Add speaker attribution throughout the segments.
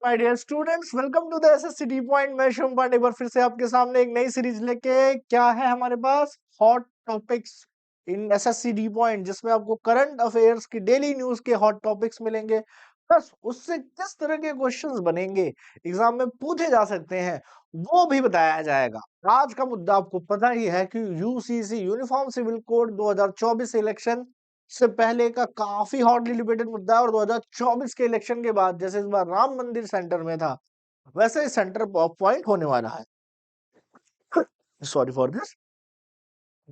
Speaker 1: My dear students, welcome to the SSC D point. मैं शुभम पांडे एक बार फिर से आपके सामने एक नई सीरीज लेके क्या है हमारे पास hot topics in SSC D point, जिसमें आपको करंट अफेयर्स की डेली न्यूज के हॉट टॉपिक्स मिलेंगे, प्लस उससे किस तरह के क्वेश्चंस बनेंगे, एग्जाम में पूछे जा सकते हैं, वो भी बताया जाएगा। आज का मुद्दा आपको पता ही है कि UCC uniform civil code 2024 election से पहले का काफी हॉटली डिबेटेड मुद्दा है, और 2024 के इलेक्शन के बाद जैसे इस बार राम मंदिर सेंटर में था, वैसे सेंटर पॉइंट होने वाला है। Sorry for this.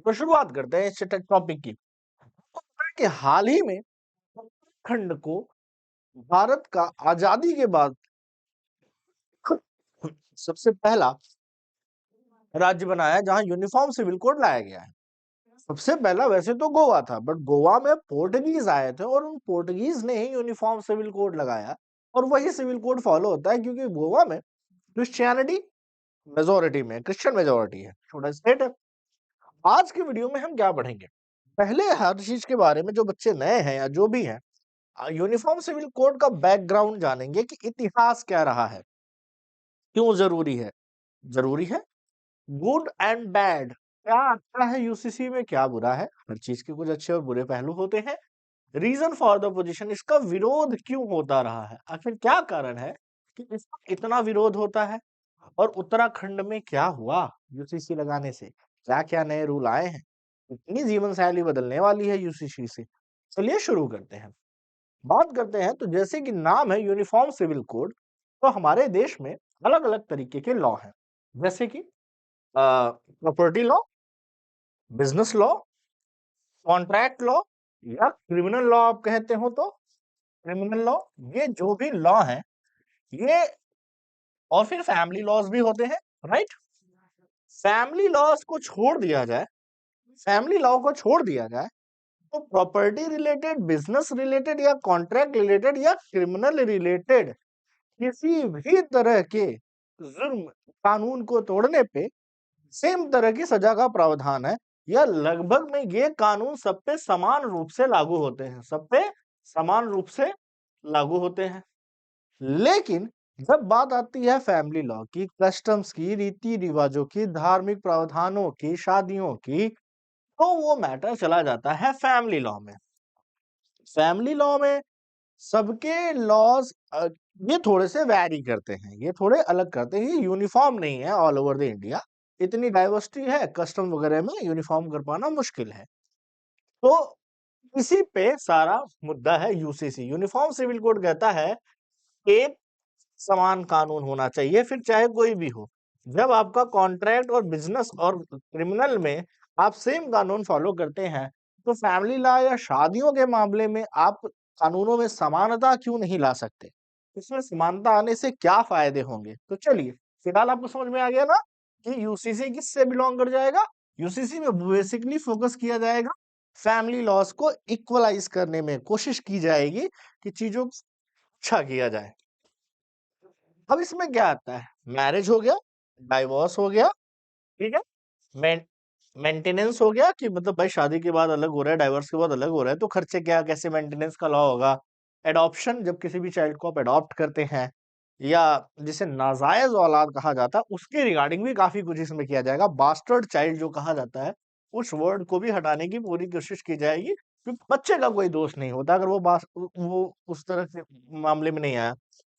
Speaker 1: तो शुरुआत करते हैं इस टॉपिक की। कि हाल ही में उत्तराखंड को भारत का आजादी के बाद सबसे पहला राज्य बनाया जहां यूनिफॉर्म सिविल कोड लाया गया है। सबसे पहला वैसे तो गोवा था, बट गोवा में पोर्टुगीज आए थे और उन पोर्टुगीज ने ही यूनिफॉर्म सिविल कोड लगाया, और वही सिविल कोड फॉलो होता है क्योंकि गोवा में क्रिश्चियनिटी मेजोरिटी में, क्रिश्चियन मेजोरिटी है, छोटा स्टेट है। आज की वीडियो में हम क्या पढ़ेंगे, पहले हर चीज के बारे में जो बच्चे नए हैं या जो भी हैं, यूनिफॉर्म सिविल कोड का बैकग्राउंड जानेंगे कि इतिहास क्या रहा है, क्यों जरूरी है, गुड एंड बैड, क्या अच्छा है यूसीसी में, क्या बुरा है। हर चीज के कुछ अच्छे और बुरे पहलू होते हैं। रीजन फॉर द पोजीशन, इसका विरोध क्यों होता रहा है, आखिर क्या कारण है कि इसका इतना विरोध होता है, और उत्तराखंड में क्या हुआ यूसीसी लगाने से, क्या क्या नए रूल आए हैं, इतनी जीवन शैली बदलने वाली है यूसीसी से। चलिए शुरू करते हैं। बात करते हैं तो जैसे कि नाम है यूनिफॉर्म सिविल कोड, तो हमारे देश में अलग अलग तरीके के लॉ हैं, जैसे कि property law, business law, contract law, या क्रिमिनल लॉ आप कहते हो तो क्रिमिनल लॉ। ये जो भी लॉ है ये, और फिर फैमिली लॉज भी होते हैं, राइट। फैमिली लॉज को छोड़ दिया जाए, फैमिली लॉ को छोड़ दिया जाए तो प्रॉपर्टी रिलेटेड, बिजनेस रिलेटेड, या कॉन्ट्रैक्ट रिलेटेड, या क्रिमिनल रिलेटेड किसी भी तरह के जुर्म कानून को तोड़ने पे सेम तरह की सजा का प्रावधान है, या लगभग में ये कानून सब पे समान रूप से लागू होते हैं, सब पे समान रूप से लागू होते हैं। लेकिन जब बात आती है फैमिली लॉ की, कस्टम्स की, रीति रिवाजों की, धार्मिक प्रावधानों की, शादियों की, तो वो मैटर चला जाता है फैमिली लॉ में। फैमिली लॉ में सबके लॉज ये थोड़े से वैरी करते हैं, ये थोड़े अलग करते हैं, ये यूनिफॉर्म नहीं है ऑल ओवर द इंडिया। इतनी डाइवर्सिटी है, कस्टम वगैरह में यूनिफॉर्म कर पाना मुश्किल है। तो इसी पे सारा मुद्दा है यूसीसी। यूनिफॉर्म सिविल कोड कहता है एक समान कानून होना चाहिए, फिर चाहे कोई भी हो। जब आपका कॉन्ट्रैक्ट और बिजनेस और क्रिमिनल में आप सेम कानून फॉलो करते हैं, तो फैमिली लॉ या शादियों के मामले में आप कानूनों में समानता क्यों नहीं ला सकते? इसमें समानता आने से क्या फायदे होंगे? तो चलिए, फिलहाल आपको समझ में आ गया ना कि यूसीसी किससे बिलोंग कर जाएगा। यूसीसी में बेसिकली फोकस किया जाएगा, फैमिली लॉस को इक्वलाइज करने में कोशिश की जाएगी कि चीजों को अच्छा किया जाए। अब इसमें क्या आता है, मैरिज हो गया, डाइवोर्स हो गया, ठीक है, मेंटेनेंस हो गया कि मतलब भाई शादी के बाद अलग हो रहा है, डाइवोर्स के बाद अलग हो रहा है, तो खर्चे क्या, कैसे मेंटेनेंस का लॉ होगा। एडॉप्शन, जब किसी भी चाइल्ड को आप अडॉप्ट करते हैं, या जिसे नाजायज औलाद कहा जाता है, उसके रिगार्डिंग भी काफी कुछ इसमें किया जाएगा। बास्टर्ड चाइल्ड जो कहा जाता है, उस वर्ड को भी हटाने की पूरी कोशिश की जाएगी, क्योंकि बच्चे का कोई दोष नहीं होता अगर वो उस तरह से मामले में नहीं आया।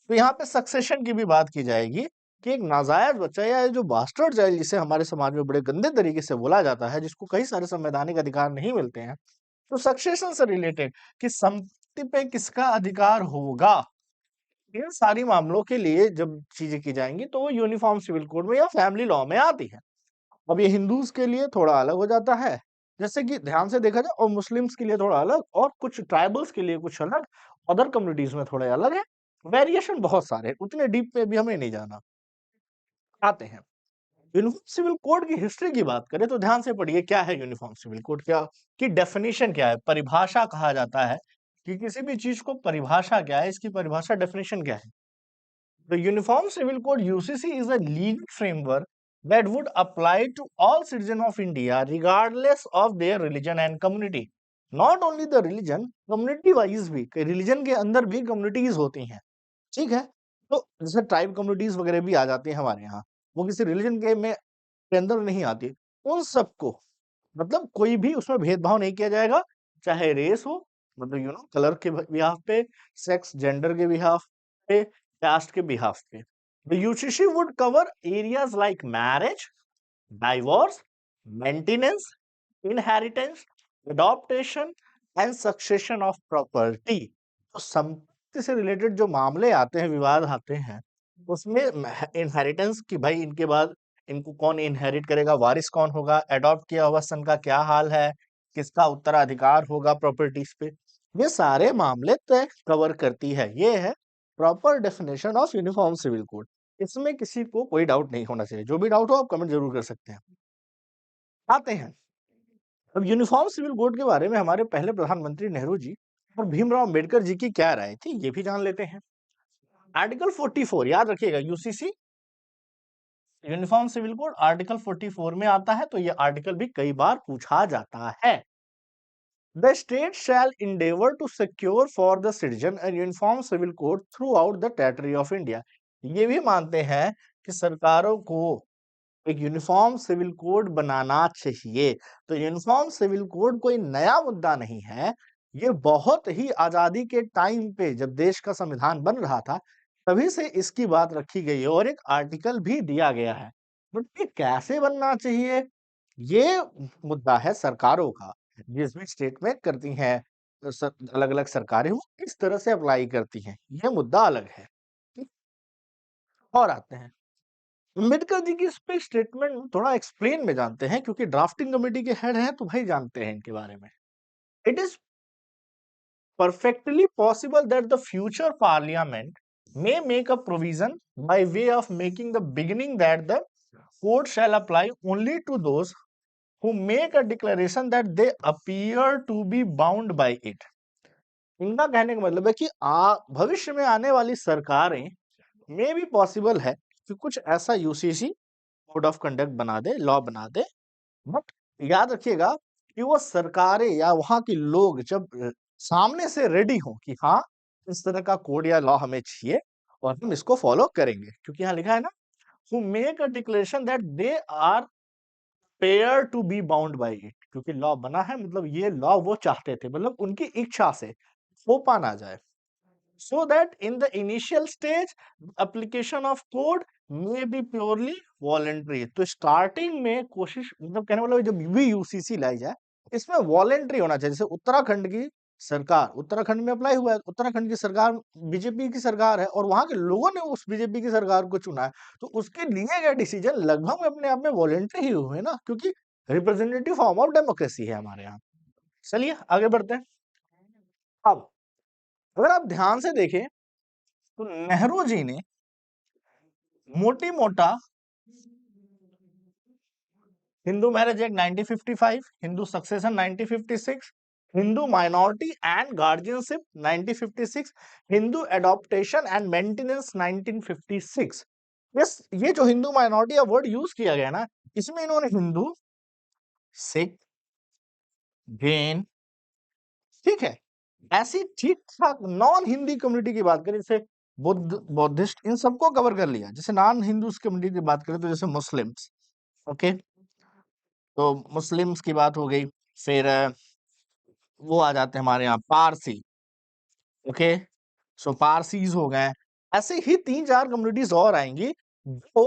Speaker 1: तो यहाँ पे सक्सेशन की भी बात की जाएगी कि एक नाजायज बच्चा, या जो बास्टर्ड चाइल्ड जिसे हमारे समाज में बड़े गंदे तरीके से बोला जाता है, जिसको कई सारे संवैधानिक अधिकार नहीं मिलते हैं, तो सक्सेशन से रिलेटेड कि संपत्ति पे किसका अधिकार होगा, इन सारी मामलों के लिए जब चीजें की जाएंगी तो वो यूनिफॉर्म सिविल कोड में या फैमिली लॉ में आती है। अब ये हिंदूज के लिए थोड़ा अलग हो जाता है, जैसे कि ध्यान से देखा जाए, और मुस्लिम्स के लिए थोड़ा अलग, और कुछ ट्राइबल्स के लिए कुछ अलग, अदर कम्युनिटीज में थोड़े अलग है। वेरिएशन बहुत सारे हैं, उतने डीप पे भी हमें नहीं जाना। आते हैं यूनिफॉर्म सिविल कोड की हिस्ट्री की बात करें तो ध्यान से पढ़िए, क्या है यूनिफॉर्म सिविल कोड, क्या की डेफिनेशन क्या है, परिभाषा कहा जाता है कि किसी भी चीज को परिभाषा क्या है, इसकी परिभाषा डेफिनेशन क्या है। The Uniform Civil Code UCC is a legal framework that would apply to all citizens of India regardless of their religion and community. Not only the religion, community wise भी, रिलीजन के अंदर भी communities होती हैं, ठीक है। तो जैसे ट्राइब कम्युनिटीज़ वगैरह भी आ जाती हैं हमारे यहाँ, वो किसी रिलिजन के अंदर नहीं आती। उन सबको मतलब कोई भी उसमें भेदभाव नहीं किया जाएगा, चाहे रेस हो मतलब कलर के बिहाफ पे, सेक्स, जेंडर के बिहाफ पे, कास्ट के बिहाफ पे। The UCC would cover areas like marriage, divorce, maintenance, inheritance, adaptation and succession of property. तो संपत्ति से रिलेटेड जो मामले आते हैं, विवाद आते हैं, उसमें इनहेरिटेंस की भाई इनके बाद इनको कौन इनहेरिट करेगा, वारिस कौन होगा, अडॉप्ट किया हुआ सन का क्या हाल है, किसका उत्तराधिकार होगा प्रॉपर्टीज पे, ये सारे मामले तय कवर करती है। ये है proper definition of uniform civil code. इसमें किसी को कोई डाउट नहीं होना चाहिए। जो भी डाउट हो आप कमेंट जरूर कर सकते हैं। आते हैं अब यूनिफॉर्म सिविल कोड के बारे में हमारे पहले प्रधानमंत्री नेहरू जी और भीमराव अंबेडकर जी की क्या राय थी, ये भी जान लेते हैं। आर्टिकल 44 याद रखिएगा, UCC uniform civil code article 44 में आता है, तो ये आर्टिकल भी कई बार पूछा जाता है। The state shall endeavor to secure for the citizen and uniform civil code throughout the territory of India. ये भी मानते हैं कि सरकारों को एक यूनिफॉर्म सिविल कोड बनाना चाहिए। तो यूनिफॉर्म सिविल कोड कोई नया मुद्दा नहीं है, ये बहुत ही आजादी के टाइम पे जब देश का संविधान बन रहा था तभी से इसकी बात रखी गई है और एक आर्टिकल भी दिया गया है। बट ये कैसे बनना चाहिए, ये मुद्दा है सरकारों का। जिस भी स्टेट में करती हैं अलग अलग सरकारें, वो किस तरह से अप्लाई करती हैं, ये मुद्दा अलग है। ठीक? और आते हैं अम्बेडकर जी की इस पे स्टेटमेंट थोड़ा एक्सप्लेन में जानते हैं, क्योंकि ड्राफ्टिंग कमेटी के हेड हैं तो भाई जानते हैं इनके बारे में। It is perfectly possible that the future parliament may make a provision by way of making the beginning that the code shall apply only to those who make a declaration that they appear to be bound by it। इनका कहने का मतलब है कि भविष्य में आने वाली सरकारें में भी पॉसिबल है कि कुछ ऐसा यूसीसी कोड ऑफ कंडक्ट बना दे, लॉ बना दे। बट याद रखिएगा कि वो सरकारें या वहां के लोग जब सामने से रेडी हो कि हाँ इस तरह का कोड या लॉ हमें चाहिए और हम इसको फॉलो करेंगे, क्योंकि यहाँ लिखा है ना who make a declaration that they are pair to be bound by it, क्योंकि लॉ बना है मतलब ये लॉ वो चाहते थे, मतलब उनकी इच्छा से थोपा ना जाए। So that in the initial stage application of code may be purely voluntary. तो स्टार्टिंग में कोशिश मतलब कहने वाला जब भी यूसीसी लाई जाए इसमें वॉलेंट्री होना चाहिए। जैसे उत्तराखंड की सरकार उत्तराखंड में अप्लाई हुआ है, उत्तराखंड की सरकार बीजेपी की सरकार है और वहां के लोगों ने उस बीजेपी की सरकार को चुना है, तो उसके लिए गए डिसीजन लगभग अपने आप में वॉलेंट्री ही हुए ना, क्योंकि रिप्रेजेंटेटिव फॉर्म ऑफ डेमोक्रेसी है हमारे यहाँ। चलिए आगे बढ़ते हैं। अब अगर आप ध्यान से देखें तो नेहरू जी ने मोटी मोटा Hindu marriage act 1955, Hindu succession 1956, Hindu minority and guardianship 1956, Hindu adaptation and maintenance 1956। ये जो हिंदू माइनॉरिटी का वर्ड यूज किया गया ना, इसमें इन्होंने हिंदू, सिख, जैन, ठीक है, ऐसी ठीक ठाक नॉन हिंदी कम्युनिटी की बात करें, जैसे बुद्ध, बौद्धिस्ट, इन सबको कवर कर लिया। जैसे नॉन हिंदू कम्युनिटी की बात करें तो जैसे मुस्लिम्स, ओके, तो मुस्लिम्स की बात हो गई। फिर वो आ जाते हैं हमारे यहाँ पारसी, ओके, सो पारसीज हो गए। ऐसे ही 3-4 कम्युनिटीज और आएंगी जो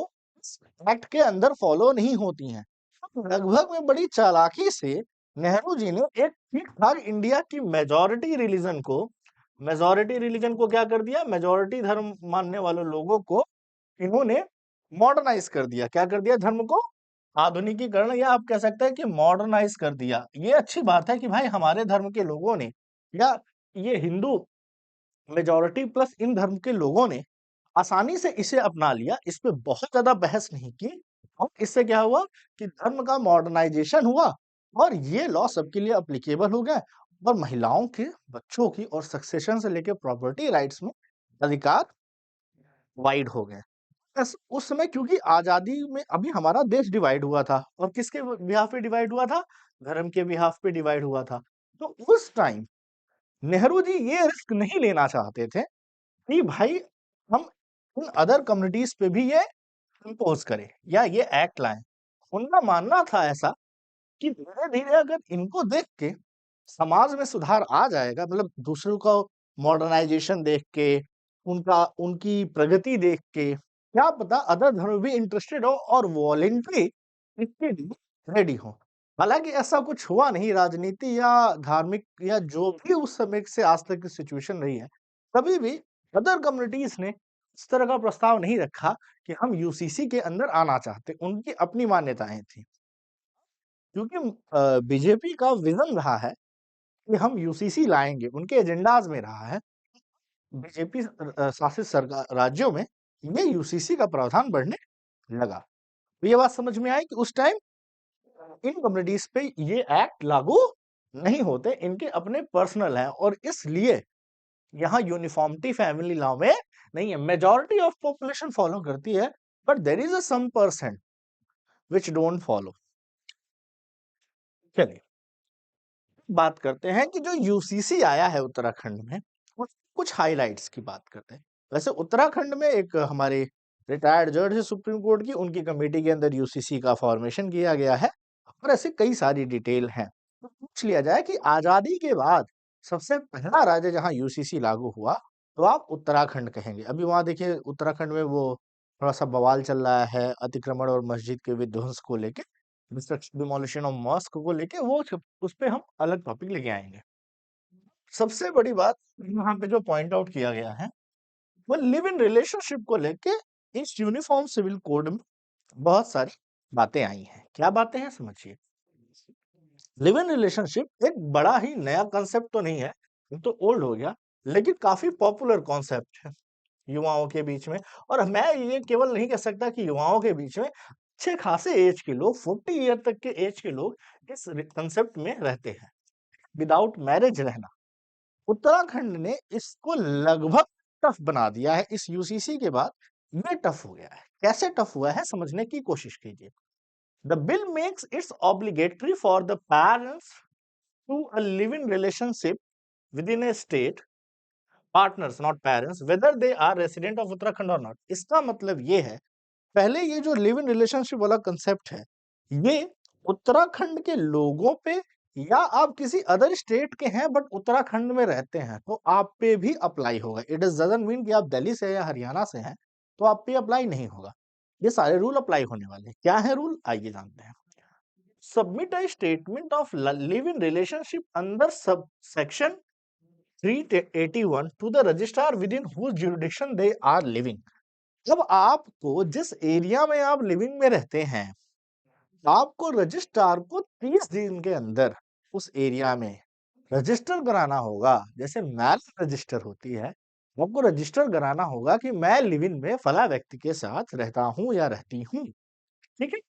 Speaker 1: एक्ट के अंदर फॉलो नहीं होती हैं। लगभग में बड़ी चालाकी से नेहरू जी ने एक ठीक ठाक इंडिया की मेजॉरिटी रिलीजन को क्या कर दिया, मेजॉरिटी धर्म मानने वाले लोगों को इन्होंने मॉडर्नाइज कर दिया। क्या कर दिया, धर्म को आधुनिकीकरण, या आप कह सकते हैं कि मॉडर्नाइज कर दिया। ये अच्छी बात है कि भाई हमारे धर्म के लोगों ने या ये हिंदू मेजॉरिटी प्लस इन धर्म के लोगों ने आसानी से इसे अपना लिया, इस पे बहुत ज्यादा बहस नहीं की। और इससे क्या हुआ कि धर्म का मॉडर्नाइजेशन हुआ और ये लॉ सबके लिए अप्लीकेबल हो गया और महिलाओं के, बच्चों की और सक्सेशन से लेकर प्रॉपर्टी राइट्स में अधिकार वाइड हो गए। उस समय क्योंकि आजादी में अभी हमारा देश डिवाइड हुआ था, और किसके बिहाफ पे डिवाइड हुआ था, धर्म के बिहाफ पे डिवाइड हुआ था। तो उस टाइम नेहरू जी ये रिस्क नहीं लेना चाहते थे कि भाई हम उन अदर कम्युनिटीज पे भी ये इम्पोज करे या ये एक्ट लाए। उनका मानना था ऐसा कि धीरे-धीरे अगर इनको देख के समाज में सुधार आ जाएगा, मतलब दूसरों को मॉडर्नाइजेशन देख के, उनकी प्रगति देख के, क्या पता अदर धर्म भी इंटरेस्टेड हो और वॉलंटरी इसके लिए रेडी हो। हालाँकि ऐसा कुछ हुआ नहीं, राजनीति या धार्मिक या जो भी उस समय से आज तक की सिचुएशन रही है, कभी भी अदर कम्युनिटीज़ ने इस तरह का प्रस्ताव नहीं रखा कि हम यूसीसी के अंदर आना चाहते, उनकी अपनी मान्यताएँ थी। क्योंकि बीजेपी का विज़न रहा है कि हम यूसीसी लाएँगे, उनके एजेंडाज़ में रहा है। बीजेपी शासित राज्यों में ये यूसीसी का प्रावधान बढ़ने लगा। तो ये बात समझ में आई कि उस टाइम इन कम्युनिटीज़ पे ये एक्ट लागू नहीं होते, इनके अपने पर्सनल हैं और इसलिए यहाँ यूनिफ़ॉर्मिटी फैमिली लॉ में नहीं है। मेजॉरिटी ऑफ पॉपुलेशन फॉलो करती है, but there is a some percent which don't follow. चलिए, बात करते हैं कि जो यूसीसी आया है उत्तराखंड में, उसकी कुछ हाइलाइट्स की बात करते हैं। वैसे उत्तराखंड में एक हमारे रिटायर्ड जज है सुप्रीम कोर्ट की, उनकी कमेटी के अंदर यूसीसी का फॉर्मेशन किया गया है और ऐसे कई सारी डिटेल हैं। तो पूछ लिया जाए कि आज़ादी के बाद सबसे पहला राज्य जहाँ यूसीसी लागू हुआ, तो आप उत्तराखंड कहेंगे। अभी वहाँ देखिए उत्तराखंड में वो थोड़ा-सा बवाल चल रहा है अतिक्रमण और मस्जिद के विध्वंस को लेके। डिमोलिशन ऑफ मॉस्क को लेके वो उस पे हम अलग टॉपिक लेके आएंगे। सबसे बड़ी बात यहाँ पे जो पॉइंट आउट किया गया है वो लिव इन रिलेशनशिप को लेके इस यूनिफॉर्म सिविल कोड में बहुत सारी बातें आई हैं। क्या बातें हैं समझिए। लिव इन रिलेशनशिप एक बड़ा ही नया कंसेप्ट तो नहीं है, ये तो ओल्ड हो गया, लेकिन काफी पॉपुलर कॉन्सेप्ट है युवाओं के बीच में। और मैं ये केवल नहीं कह सकता कि युवाओं के बीच में, अच्छे खासे एज के लोग, 40 ईयर तक के एज के लोग इस कंसेप्ट में रहते हैं, विदाउट मैरिज रहना। उत्तराखंड ने इसको लगभग टफ बना दिया है इस यूसीसी के बाद। ये टफ हो गया है, कैसे टफ हुआ है समझने की कोशिश कीजिए। The bill makes its obligatory for the parents to a live in relationship within a state, partners not parents, whether they are resident of Uttarakhand और नॉट। इसका मतलब ये है, पहले ये जो लिव इन रिलेशनशिप वाला कंसेप्ट है, ये उत्तराखंड के लोगों पे या आप किसी अदर स्टेट के हैं बट उत्तराखंड में रहते हैं तो आप पे भी अप्लाई होगा। इट इज डजंट मीन कि आप दिल्ली से या हरियाणा से हैं तो आप पे अप्लाई नहीं होगा। ये सारे रूल अप्लाई होने वाले हैं। क्या है रूल, आइए जानते हैं। Submit a statement of live in relationship under sub section 381 to the registrar within whose jurisdiction they are living. जब आपको जिस एरिया में आप लिविंग में रहते हैं, आपको रजिस्ट्रार को 30 दिन के अंदर उस एरिया में रजिस्टर कराना होगा। जैसे मैरिज रजिस्टर होती है, आपको रजिस्टर कराना होगा कि मैं लिव इन में फला व्यक्ति के साथ रहता हूं या रहती हूं। ठीक है।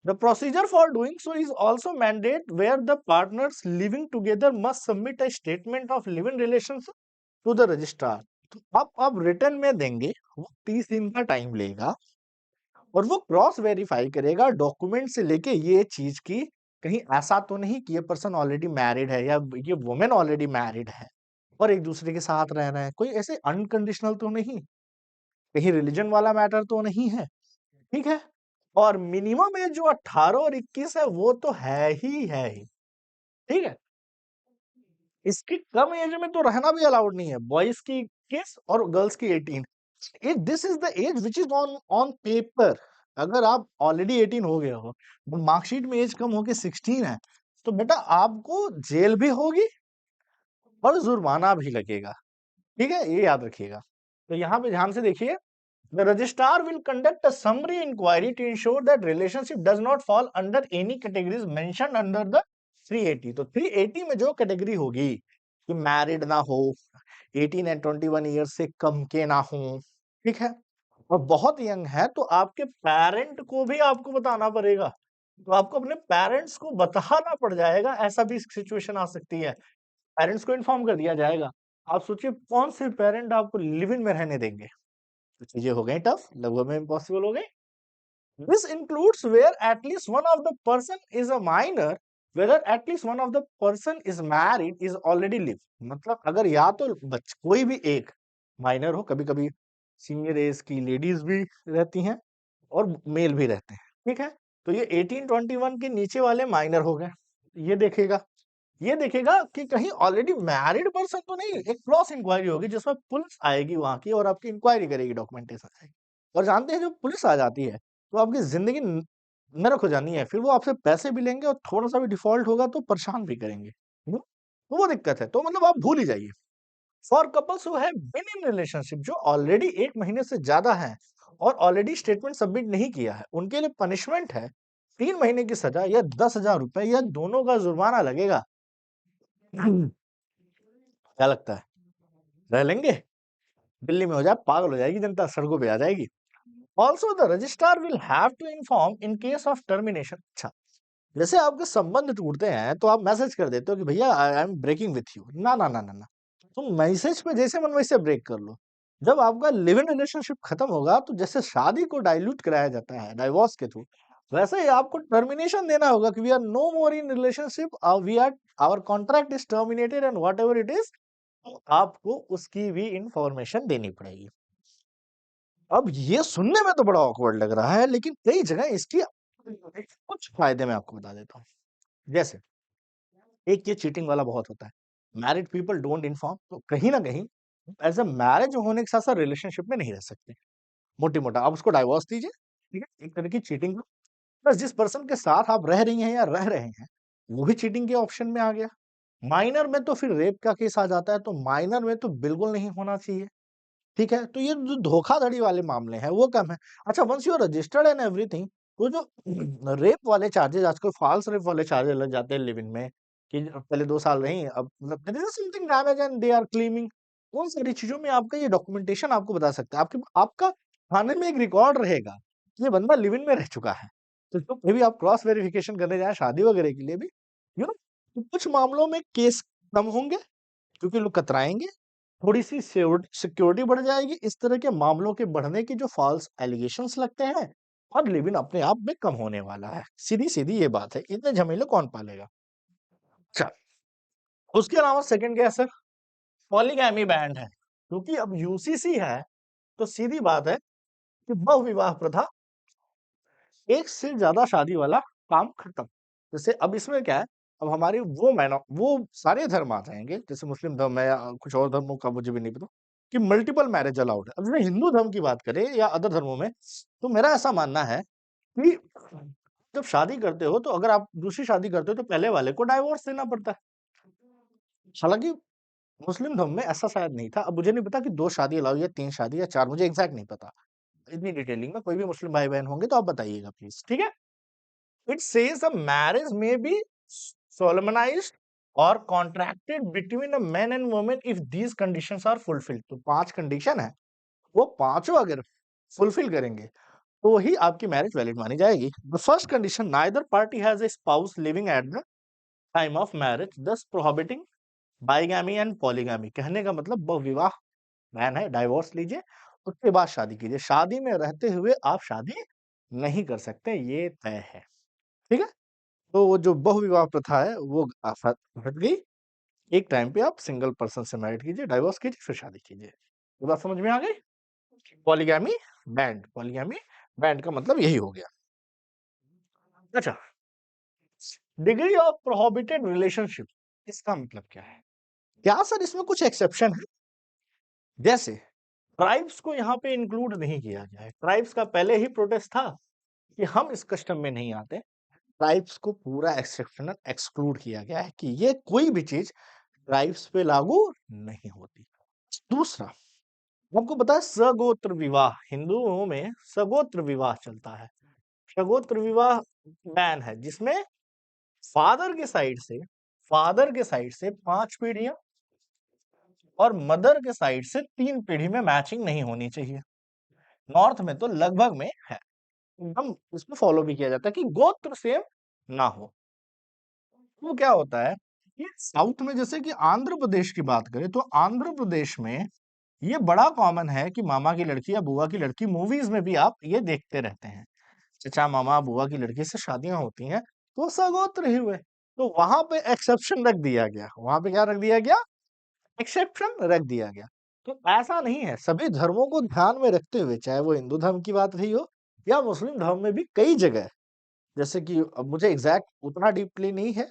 Speaker 1: The procedure for doing so is also mandate where the partners living together must submit a statement of live in relation to the registrar. तो आप रिटर्न में देंगे, वो 30 दिन का टाइम लेगा और वो क्रॉस वेरीफाई करेगा डॉक्यूमेंट से लेके ये चीज की कहीं ऐसा तो नहीं कि ये पर्सन ऑलरेडी मैरिड है या ये वुमेन ऑलरेडी मैरिड है और एक दूसरे के साथ रह रहे हैं, कोई ऐसे अनकंडीशनल तो नहीं, कहीं रिलीजन वाला मैटर तो नहीं है। ठीक है। और मिनिमम एज जो 18 और 21 है वो तो है ही। ठीक है। इसकी कम एज में तो रहना भी अलाउड नहीं है। बॉयज की 21 और गर्ल्स की 18। This is the age which is on on paper. अगर आप ऑलरेडी 18 हो गए हो, मार्कशीट में एज कम होके 16 है, तो बेटा आपको जेल भी होगी और जुर्माना भी लगेगा। ठीक है, ये याद रखिएगा। तो यहाँ पे ध्यान से देखिए। The registrar will conduct a summary inquiry to ensure that relationship does not fall under any categories mentioned under the 380। तो 380 में जो कैटेगरी होगी कि मैरिड ना हो, 18 एंड 21 ईयर से कम के ना हो, ठीक है, और बहुत यंग है, तो आपके पेरेंट को भी आपको बताना पड़ेगा। तो आपको अपने पेरेंट्स को बताना पड़ जाएगा, ऐसा भी सिचुएशन आ सकती है। पेरेंट्स को इन्फॉर्म कर दिया जाएगा। आप सोचिए कौन से पेरेंट आपको लिव इन में रहने देंगे। तो चीजें हो गई टफ, लगभग में इम्पॉसिबल हो गई। This includes where at least one of the person is a minor, whether at least one of the person is married is already live। मतलब अगर या तो कोई भी एक माइनर हो, कभी कभी सीनियर एज की लेडीज भी रहती हैं और मेल भी रहते हैं, ठीक है। तो ये 1821 के नीचे वाले माइनर हो गए। ये देखेगा कि कहीं ऑलरेडी मैरिड पर्सन तो नहीं, एक क्रॉस इंक्वायरी होगी जिसमें पुलिस आएगी वहां की और आपकी इंक्वायरी करेगी, डॉक्यूमेंटेशन आएगी। और जानते हैं, जो पुलिस आ जाती है तो आपकी जिंदगी नरक हो जानी है, फिर वो आपसे पैसे भी लेंगे और थोड़ा सा भी डिफॉल्ट होगा तो परेशान भी करेंगे। तो वो दिक्कत है, तो मतलब आप भूल ही जाइए। For couples who have been in relationship, जो ऑलरेडी 1 महीने से ज्यादा हैं और ऑलरेडी स्टेटमेंट सबमिट नहीं किया है, उनके लिए पनिशमेंट है 3 महीने की सजा या 10,000 रुपए या दोनों का जुर्माना लगेगा। क्या लगता है, रह लेंगे? दिल्ली में हो जाए, पागल हो जाएगी जनता, सड़कों पे आ जाएगी। Also the registrar will have to inform in case of termination. अच्छा, जैसे आपके संबंध टूटते हैं तो आप मैसेज कर देते हो कि भैया I am breaking with you. ना ना ना ना ना, तुम मैसेज पे जैसे मन वैसे ब्रेक कर लो। जब आपका लिव इन रिलेशनशिप खत्म होगा तो जैसे शादी को डाइल्यूट कराया जाता है डाइवोर्स के थ्रू, वैसे ही आपको टर्मिनेशन देना होगा कि we are no more in relationship, we are our contract is terminated and whatever it is. आपको उसकी भी इंफॉर्मेशन देनी पड़ेगी। अब ये सुनने में तो बड़ा ऑकवर्ड लग रहा है, लेकिन कई जगह इसकी कुछ फायदे मैं आपको बता देता हूँ। जैसे एक ये चीटिंग वाला बहुत होता है, मैरिड पीपल डोंट इन्फॉर्म, तो कहीं ना कहीं एज अ मैरिज होने के साथ साथ रिलेशनशिप में नहीं रह सकते। मोटी मोटा आप उसको डाइवोर्स दीजिए, ठीक है, एक तरह की चीटिंग। प्लस जिस पर्सन के साथ आप रह रही हैं या रह रहे हैं, वो भी चीटिंग के ऑप्शन में आ गया। माइनर में तो फिर रेप का केस आ जाता है, तो माइनर में तो बिल्कुल नहीं होना चाहिए, ठीक है। तो ये जो धोखाधड़ी वाले मामले हैं वो कम है। अच्छा, once you are registered and everything, तो जो रेप वाले चार्जेस, आजकल फॉल्स रेप वाले चार्जेस लग जाते हैं लिव इन में, कि पहले 2 साल रही, अब मतलब there is something damage and they are claiming. उन सारी चीजों में आपका ये डॉक्यूमेंटेशन आपको बता सकता है, आपके आपका थाने में एक रिकॉर्ड रहेगा कि ये बंदा लिव इन में रह चुका है। तो कभी आप क्रॉस वेरिफिकेशन करने जाए शादी वगैरह के लिए भी, यू नो, तो कुछ मामलों में केस कम होंगे क्योंकि लोग कतराएंगे, थोड़ी-सी सिक्योरिटी बढ़ जाएगी, इस तरह के मामलों के बढ़ने की जो फ़ॉल्स एलिगेशंस लगते हैं, और लिव इन अपने आप में कम होने वाला है। सीधी-सीधी ये बात है, इतने झमेले कौन पालेगा? अच्छा, उसके अलावा सेकंड क्या है सर? पॉलीगैमी बैंड है, क्योंकि अब यूसीसी है, तो सीधी बात है कि बहुविवाह प्रथा, एक से ज़्यादा शादी वाला काम खत्म। जैसे अब इसमें क्या है, अब हमारे वो सारे धर्म आ जाएँगे, जैसे मुस्लिम धर्म है या कुछ और धर्मों का मुझे भी नहीं पता, कि मल्टीपल मैरिज अलाउड है। अब जैसे हिंदू धर्म की बात करें या अदर धर्मों में, तो मेरा ऐसा मानना है कि जब शादी करते हो, तो अगर आप दूसरी शादी करते हो, तो पहले वाले को डाइवोर्स देना पड़ता है। हालाँकि मुस्लिम धर्म में ऐसा शायद नहीं था। अब मुझे नहीं पता कि 2 शादी अलाउ या 3 शादी या 4, मुझे एग्ज़ैक्ट नहीं पता। इतनी डिटेलिंग में कोई भी मुस्लिम भाई-बहन होंगे तो आप बताइएगा प्लीज़, ठीक है? It says a marriage may be solemnized or contracted between a man and woman if these conditions are fulfilled। तो 5 कंडीशन है, वो पांचों अगर फुलफिल करेंगे तो ही आपकी मैरिज वैलिड मानी जाएगी। The first condition, neither party has a spouse living at the time of marriage, दस प्रोहिबिटिंग बाइगैमी एंड पॉलीगैमी। कहने का मतलब बहुविवाह बैन है, डाइवोर्स लीजिए, उसके बाद शादी कीजिए। शादी में रहते हुए आप शादी नहीं कर सकते, ये तय है, ठीक है। तो वो जो बहुविवाह प्रथा है वो हट गई। एक टाइम पे आप सिंगल पर्सन से मैरिड कीजिए, डाइवोर्स कीजिए, फिर शादी कीजिए। ये बात समझ में आ गई? पॉलीगैमी बैंड का मतलब यही हो गया। अच्छा, डिग्री ऑफ प्रोहिबिटेड रिलेशनशिप, इसका मतलब क्या है? क्या सर इसमें कुछ एक्सेप्शन है? जैसे ट्राइब्स को यहाँ पे इंक्लूड नहीं किया गया है। ट्राइब्स का पहले ही प्रोटेस्ट था कि हम इस कस्टम में नहीं आते। ट्राइब्स को पूरा एक्सेप्शनल एक्सक्लूड किया गया है कि ये कोई भी चीज ट्राइब्स पे लागू नहीं होती। दूसरा, आपको पता है सगोत्र विवाह, हिंदुओं में सगोत्र विवाह चलता है। सगोत्र विवाह बैन है, जिसमें फादर के साइड से फादर के साइड से 5 पीढ़ियां और मदर के साइड से 3 पीढ़ी में मैचिंग नहीं होनी चाहिए। नॉर्थ में तो लगभग में है, एकदम इसको फॉलो भी किया जाता है कि गोत्र सेम ना हो। वो क्या होता है कि साउथ में, जैसे कि आंध्र प्रदेश की बात करें, तो आंध्र प्रदेश में ये बड़ा कॉमन है कि मामा की लड़की या बुआ की लड़की, मूवीज में भी आप ये देखते रहते हैं, चचा मामा बुआ की लड़की से शादियां होती हैं तो वो सगोत्र ही हुए। तो वहां पे एक्सेप्शन रख दिया गया, वहां पे क्या रख दिया गया? एक्सेप्शन रख दिया गया। तो ऐसा नहीं है, सभी धर्मों को ध्यान में रखते हुए, चाहे वो हिंदू धर्म की बात रही हो या मुस्लिम धर्म में भी कई जगह, जैसे कि अब मुझे एग्ज़ैक्ट उतना डीपली नहीं है,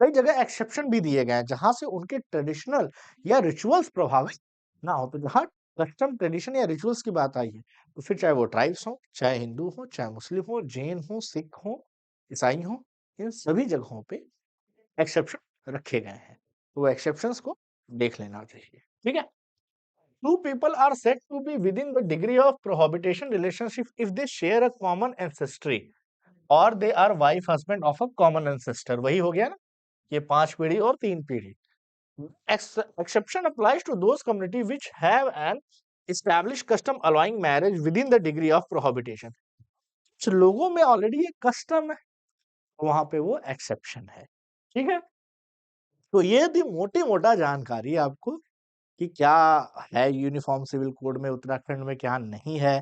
Speaker 1: कई जगह एक्सेप्शन भी दिए गए हैं, जहाँ से उनके ट्रेडिशनल या रिचुअल्स प्रभावित ना हो। तो जहाँ कस्टम, ट्रेडिशन या रिचुअल्स की बात आई है, तो फिर चाहे वो ट्राइब्स हों, चाहे हिंदू हों, चाहे मुस्लिम हों, जैन हों, सिख हों, ईसाई हों, इन सभी जगहों पे एक्सेप्शन रखे गए हैं। तो वो एक्सेप्शंस को देख लेना चाहिए, ठीक है? Two people are said to be within the degree of prohibition relationship if they share a common ancestry or they are wife husband of a common ancestor। वही हो गया ना, ये 5 पीढ़ी और 3 पीढ़ी। Exception applies to those community which have an established custom allowing marriage within the degree of prohibition। कुछ लोगों में ऑलरेडी ये कस्टम है, वहां पे वो एक्सेप्शन है, ठीक है? तो ये थी मोटी-मोटा जानकारी आपको कि क्या है यूनिफॉर्म सिविल कोड में उत्तराखंड में, क्या नहीं है।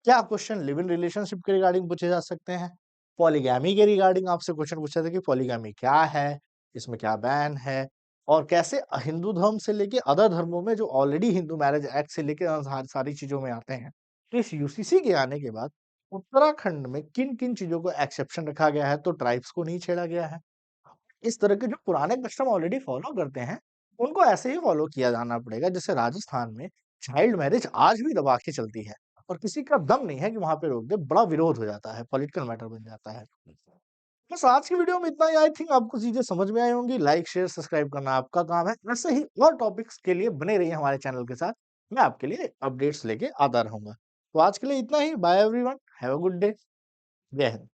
Speaker 1: क्या क्वेश्चन लिव इन रिलेशनशिप के रिगार्डिंग पूछे जा सकते हैं। पॉलीगैमी के रिगार्डिंग आपसे क्वेश्चन पूछा था कि पॉलीगैमी क्या है, इसमें क्या बैन है, और कैसे हिंदू धर्म से लेके अदर धर्मों में जो ऑलरेडी हिंदू मैरिज एक्ट से लेके सारी चीजों में आते हैं। तो इस यूसीसी के आने के बाद उत्तराखंड में किन किन चीजों को एक्सेप्शन रखा गया है, तो ट्राइब्स को नहीं छेड़ा गया है। इस तरह के जो पुराने कस्टम ऑलरेडी फॉलो करते हैं, उनको ऐसे ही फॉलो किया जाना पड़ेगा। जैसे राजस्थान में चाइल्ड मैरिज आज भी दबा के चलती है और किसी का दम नहीं है कि वहाँ पे रोक दे, बड़ा विरोध हो जाता है, पॉलिटिकल मैटर बन जाता है। बस आज की वीडियो में इतना ही। आई थिंक आपको चीज़ें समझ में आई होंगी। लाइक, शेयर, सब्सक्राइब करना आपका काम है। ऐसे ही और टॉपिक्स के लिए बने रहिए हमारे चैनल के साथ। मैं आपके लिए अपडेट्स लेके आता रहूँगा। तो आज के लिए इतना ही। Bye everyone, have a good day. जय हिंद।